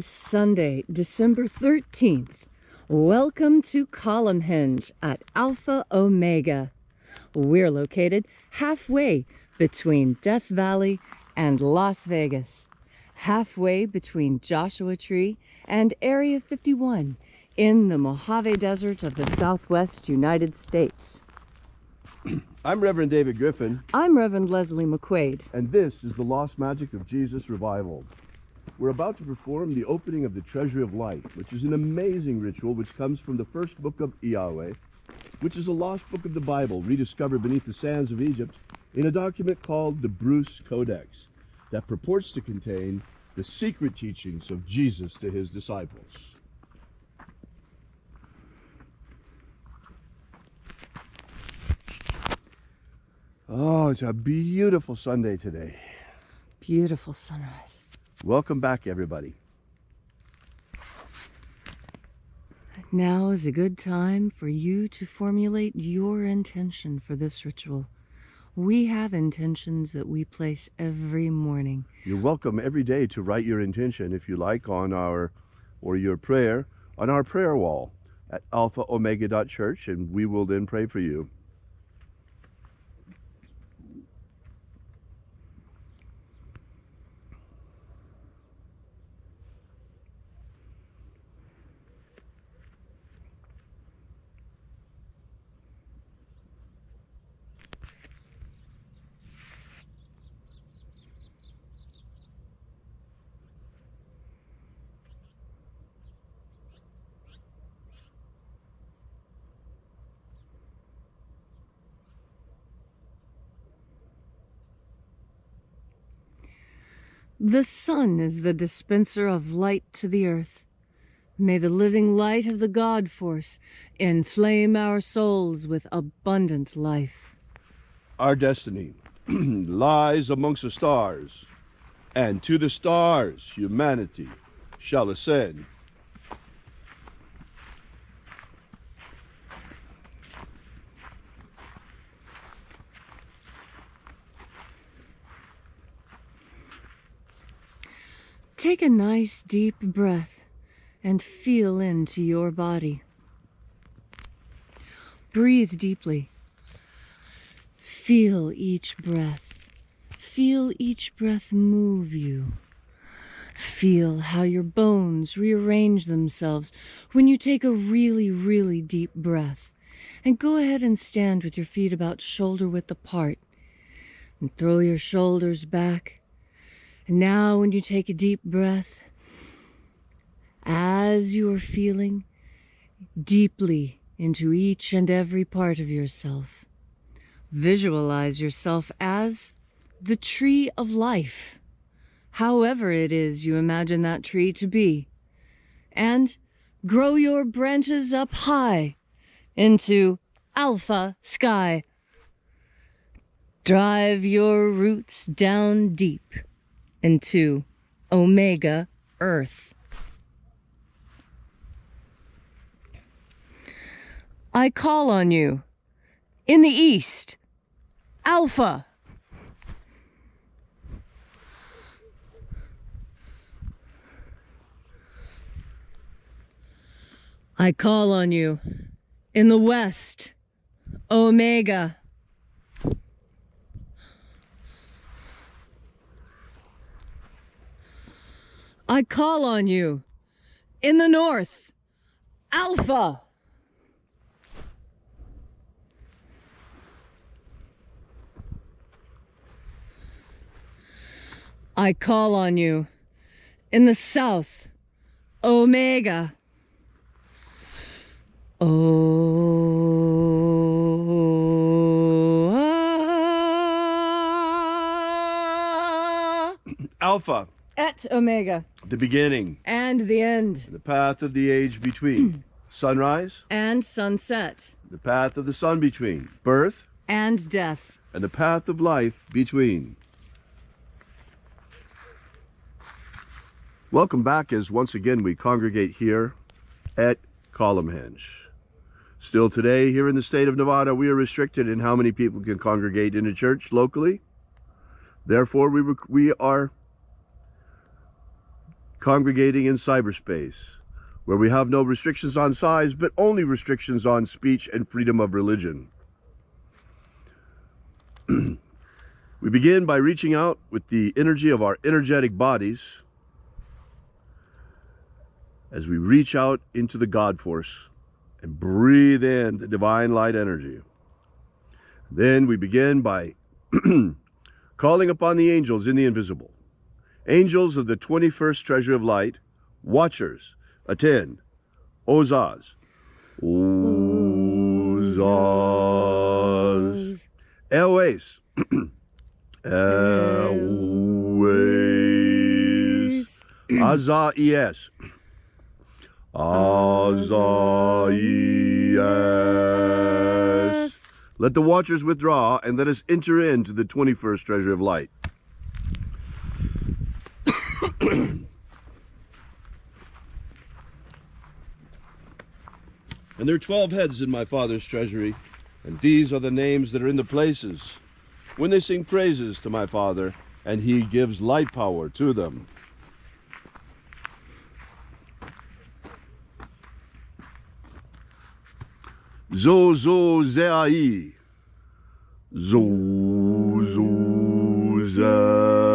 Sunday, December 13th. Welcome to Columnhenge at Alpha Omega. We're located halfway between Death Valley and Las Vegas, halfway between Joshua Tree and Area 51 in the Mojave Desert of the Southwest United States. I'm Reverend David Griffin. I'm Reverend Leslie McQuade. And this is the Lost Magic of Jesus Revival. We're about to perform the opening of the Treasury of Light, which is an amazing ritual which comes from the first book of Yahweh, which is a lost book of the Bible rediscovered beneath the sands of Egypt in a document called the Bruce Codex that purports to contain the secret teachings of Jesus to his disciples. Oh, it's a beautiful Sunday today. Beautiful sunrise. Welcome back, everybody. Now is a good time for you to formulate your intention for this ritual. We have intentions that we place every morning. You're welcome every day to write your intention, if you like, on our, or your prayer, on our prayer wall at alphaomega.church, and we will then pray for you. The sun is the dispenser of light to the earth. May the living light of the God Force inflame our souls with abundant life. Our destiny lies amongst the stars, and to the stars humanity shall ascend. Take a nice deep breath and feel into your body. Breathe deeply. Feel each breath. Feel each breath move you. Feel how your bones rearrange themselves when you take a really, really deep breath. And go ahead and stand with your feet about shoulder width apart. And throw your shoulders back. And now when you take a deep breath, as you are feeling deeply into each and every part of yourself, visualize yourself as the tree of life, however it is you imagine that tree to be, and grow your branches up high into alpha sky. Drive your roots down deep into Omega Earth. I call on you in the east, Alpha. I call on you in the west, Omega. I call on you in the north, Alpha. I call on you in the south, Omega. Alpha. Et Omega. The beginning. And the end. The path of the age between. Sunrise. And sunset. The path of the sun between. Birth. And death. And the path of life between. Welcome back as once again we congregate here at Columnhenge. Still today, here in the state of Nevada, we are restricted in how many people can congregate in a church locally. Therefore, we are congregating in cyberspace, where we have no restrictions on size, but only restrictions on speech and freedom of religion. We begin by reaching out with the energy of our energetic bodies as we reach out into the God force and breathe in the divine light energy. Then we begin by calling upon the angels in the invisible. Angels of the 21st treasure of light, watchers, attend. Ozaz. Ozaz. Elwes. Elwes. Azais. Azais. Let the watchers withdraw and let us enter into the 21st treasure of light. And there are 12 heads in my Father's treasury, and these are the names that are in the places when they sing praises to my Father, and he gives light power to them. Zo zo zeai. Zo zo zeai.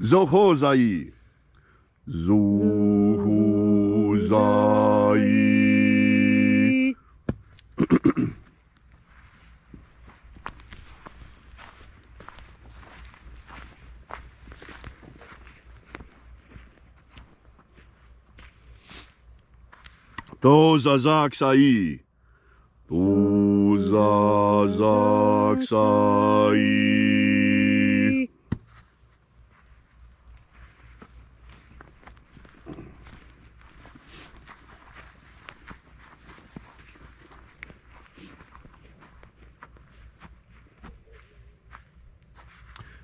Zohozai. Zohozai. Tozazaksai. Tozazaksai.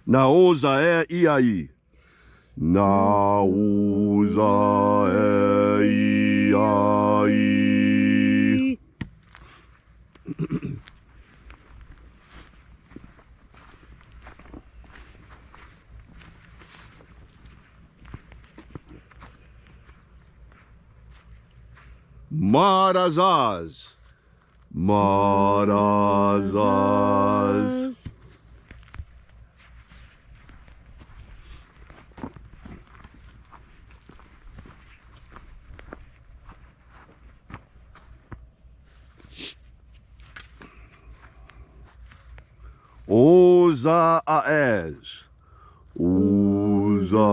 Naozae iai. Naozae iai. Marazaz. Marazaz. Ozaez. Ozaez.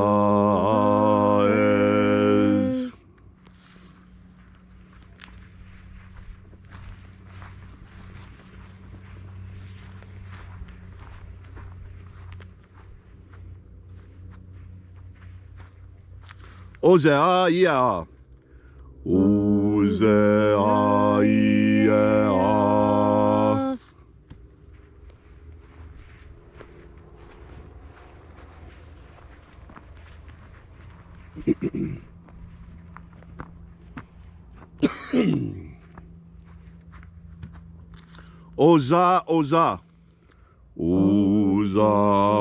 Ozeaia. Ozeaia. Oza, Oza. Oza,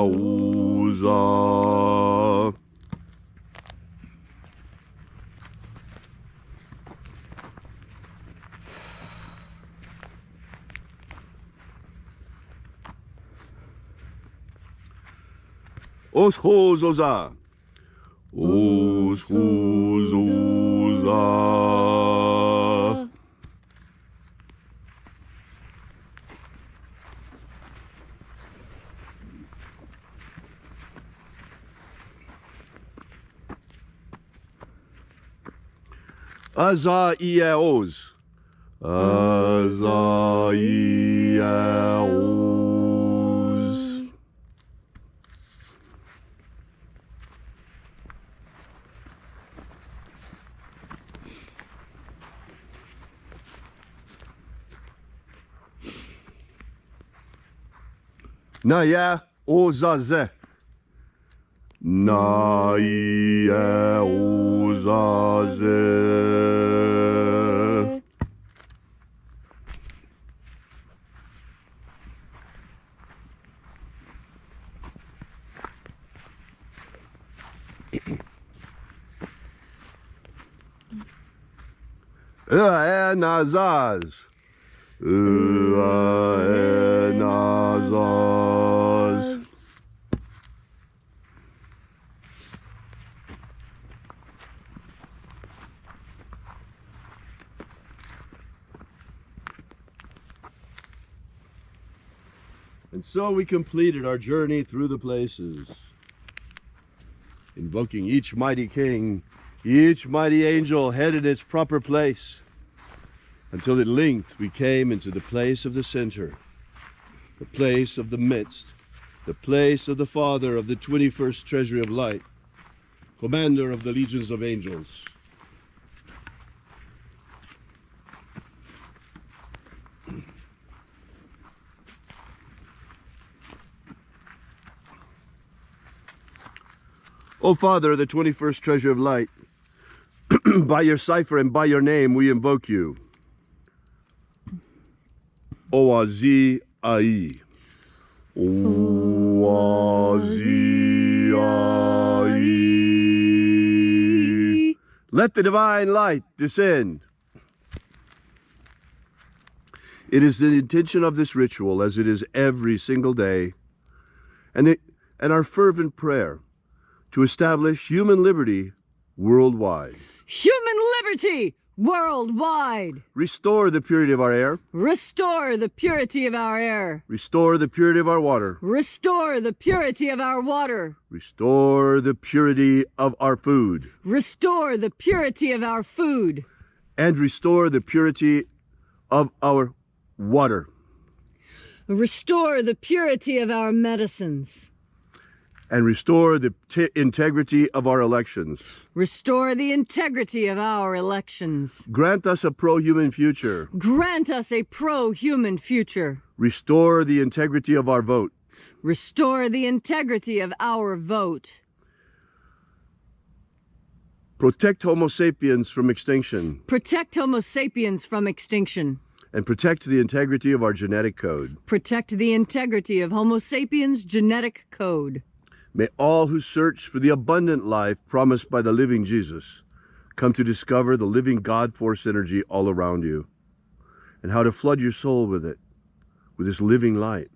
Oza. Oshozoza. Oshozoza. Azaiaos. Azaiaos. Naya Ozaze. nai uzaze. Nazaz. Nazaz. And so we completed our journey through the places, invoking each mighty king, each mighty angel headed its proper place, until at length we came into the place of the center, the place of the midst, the place of the Father of the 21st Treasury of Light, commander of the legions of angels. O Father of the 21st Treasure of Light, by your cipher and by your name we invoke you. Oazi Ai. Oazi Ai. Let the divine light descend. It is the intention of this ritual, as it is every single day, and our fervent prayer, to establish human liberty worldwide. Human liberty worldwide. Restore the purity of our air. Restore the purity of our air. Restore the purity of our water. Restore the purity of our water. Restore the purity of our food. Restore the purity of our food. And restore the purity of our water. Restore the purity of our medicines. And restore the integrity of our elections. Restore the integrity of our elections. Grant us a pro-human future. Grant us a pro-human future. Restore the integrity of our vote. Restore the integrity of our vote. Protect Homo sapiens from extinction. Protect Homo sapiens from extinction. And protect the integrity of our genetic code. Protect the integrity of Homo sapiens' genetic code. May all who search for the abundant life promised by the living Jesus come to discover the living God force energy all around you, and how to flood your soul with it, with this living light.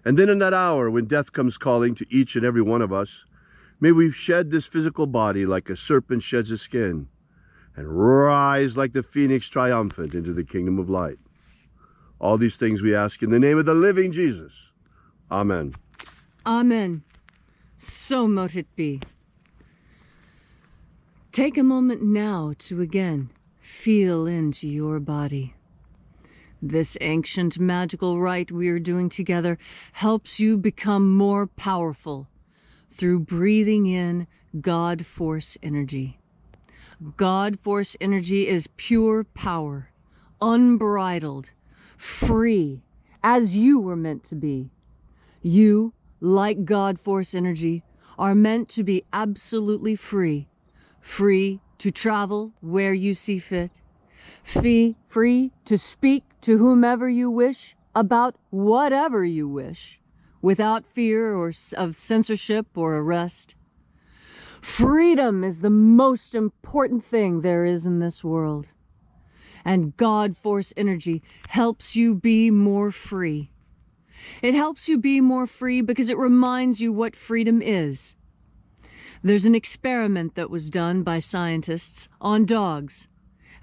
And then in that hour when death comes calling to each and every one of us, may we shed this physical body like a serpent sheds his skin, and rise like the phoenix triumphant into the kingdom of light. All these things we ask in the name of the living Jesus. Amen. Amen. So mote it be. Take a moment now to again feel into your body. This ancient magical rite we are doing together helps you become more powerful through breathing in God Force energy. God Force energy is pure power, unbridled, free, as you were meant to be. You, like God Force energy, are meant to be absolutely free. Free to travel where you see fit. Free to speak to whomever you wish about whatever you wish, without fear of censorship or arrest. Freedom is the most important thing there is in this world. And God Force energy helps you be more free. It helps you be more free because it reminds you what freedom is. There's an experiment that was done by scientists on dogs,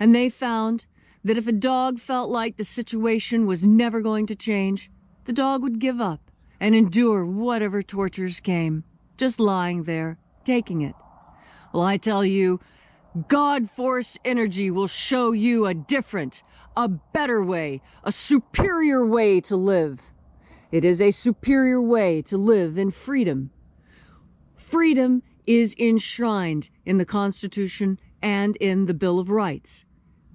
and they found that if a dog felt like the situation was never going to change, the dog would give up and endure whatever tortures came, just lying there, taking it. Well, I tell you, God Force energy will show you a different, a better way, a superior way to live. It is a superior way to live in freedom. Freedom is enshrined in the Constitution and in the Bill of Rights,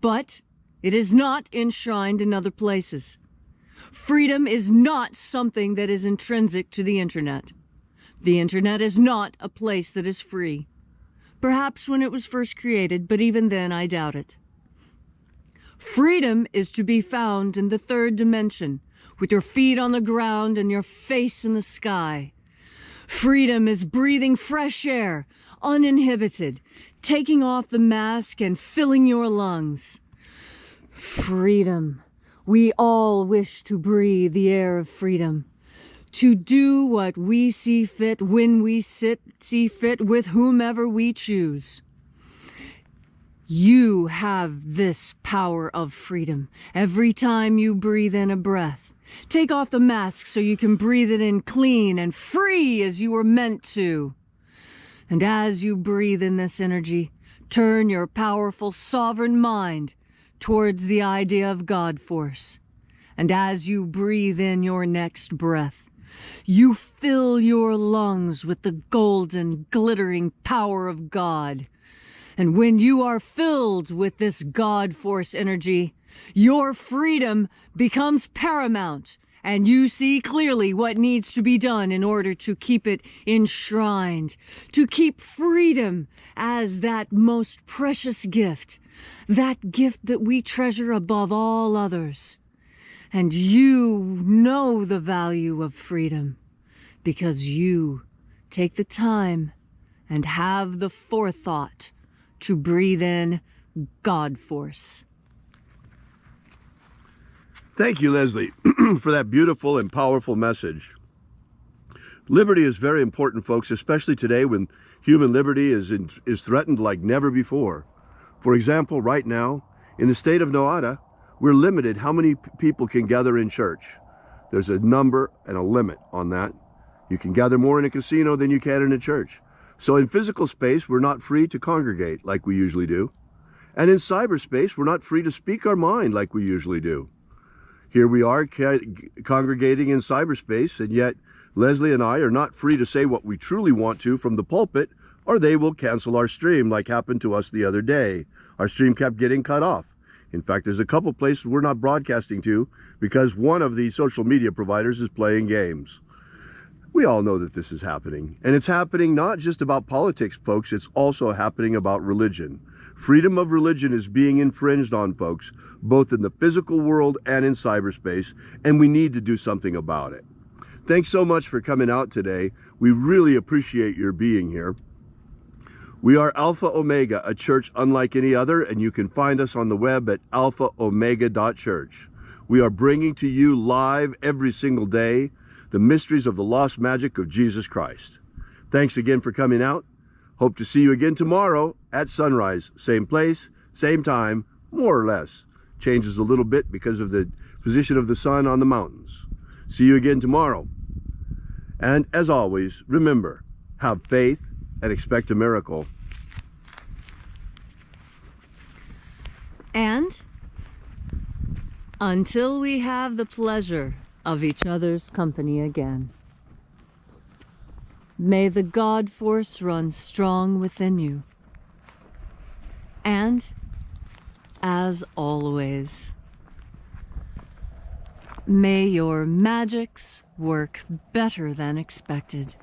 but it is not enshrined in other places. Freedom is not something that is intrinsic to the internet. The internet is not a place that is free. Perhaps when it was first created, but even then I doubt it. Freedom is to be found in the third dimension, with your feet on the ground and your face in the sky. Freedom is breathing fresh air, uninhibited, taking off the mask and filling your lungs. Freedom. We all wish to breathe the air of freedom. To do what we see fit, when we see fit, with whomever we choose. You have this power of freedom every time you breathe in a breath. Take off the mask so you can breathe it in clean and free as you were meant to. And as you breathe in this energy, turn your powerful sovereign mind towards the idea of God Force. And as you breathe in your next breath, you fill your lungs with the golden, glittering power of God. And when you are filled with this God Force energy, your freedom becomes paramount, and you see clearly what needs to be done in order to keep it enshrined, to keep freedom as that most precious gift, that gift that we treasure above all others. And you know the value of freedom because you take the time and have the forethought to breathe in God Force. Thank you, Leslie, for that beautiful and powerful message. Liberty is very important, folks, especially today when human liberty is threatened like never before. For example, right now, in the state of Nevada, we're limited how many people can gather in church. There's a number and a limit on that. You can gather more in a casino than you can in a church. So in physical space, we're not free to congregate like we usually do. And in cyberspace, we're not free to speak our mind like we usually do. Here we are congregating in cyberspace, and yet Leslie and I are not free to say what we truly want to from the pulpit, or they will cancel our stream like happened to us the other day. Our stream kept getting cut off. In fact, there's a couple places we're not broadcasting to because one of the social media providers is playing games. We all know that this is happening. And it's happening not just about politics, folks. It's also happening about religion. Freedom of religion is being infringed on, folks, both in the physical world and in cyberspace, and we need to do something about it. Thanks so much for coming out today. We really appreciate your being here. We are Alpha Omega, a church unlike any other, and you can find us on the web at alphaomega.church. We are bringing to you live every single day the mysteries of the lost magic of Jesus Christ. Thanks again for coming out. Hope to see you again tomorrow at sunrise. Same place, same time, more or less. Changes a little bit because of the position of the sun on the mountains. See you again tomorrow. And as always, remember, have faith and expect a miracle. And until we have the pleasure of each other's company again, may the God Force run strong within you. And, as always, may your magics work better than expected.